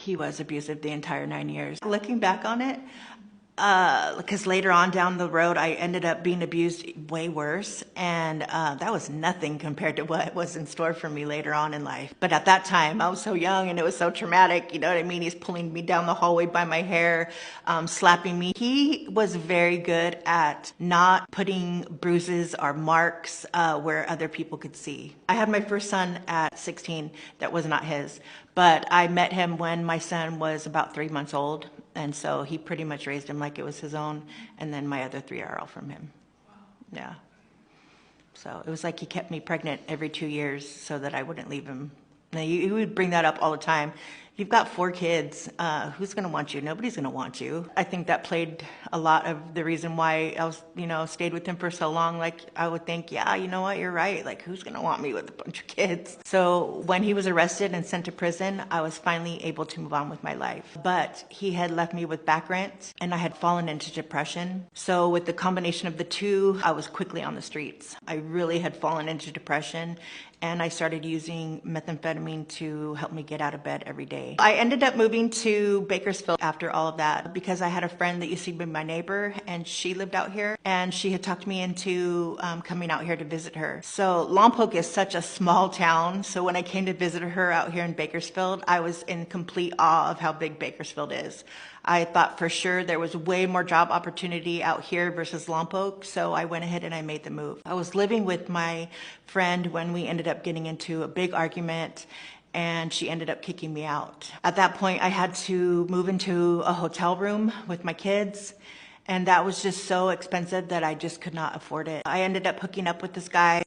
He was abusive the entire 9 years. Looking back on it, because later on down the road, I ended up being abused way worse. And that was nothing compared to what was in store for me later on in life. But at that time, I was so young and it was so traumatic. You know what I mean? He's pulling me down the hallway by my hair, slapping me. He was very good at not putting bruises or marks where other people could see. I had my first son at 16 that was not his. But I met him when my son was about 3 months old. And so he pretty much raised him like it was his own. And then my other three are all from him. Yeah. So it was like he kept me pregnant every 2 years so that I wouldn't leave him. Now, he would bring that up all the time. You've got 4 kids. Who's going to want you? Nobody's going to want you. I think that played a lot of the reason why I was, stayed with him for so long. Like, I would think, yeah, you know what? You're right. Like, who's going to want me with a bunch of kids? So when he was arrested and sent to prison, I was finally able to move on with my life. But he had left me with back rent and I had fallen into depression. So with the combination of the two, I was quickly on the streets. I really had fallen into depression. And I started using methamphetamine to help me get out of bed every day. I ended up moving to Bakersfield after all of that because I had a friend that used to be my neighbor and she lived out here and she had talked me into coming out here to visit her. So Lompoc is such a small town. So when I came to visit her out here in Bakersfield, I was in complete awe of how big Bakersfield is. I thought for sure there was way more job opportunity out here versus Lompoc, so I went ahead and I made the move. I was living with my friend when we ended up getting into a big argument and she ended up kicking me out. At that point, I had to move into a hotel room with my kids. And that was just so expensive that I just could not afford it. I ended up hooking up with this guy.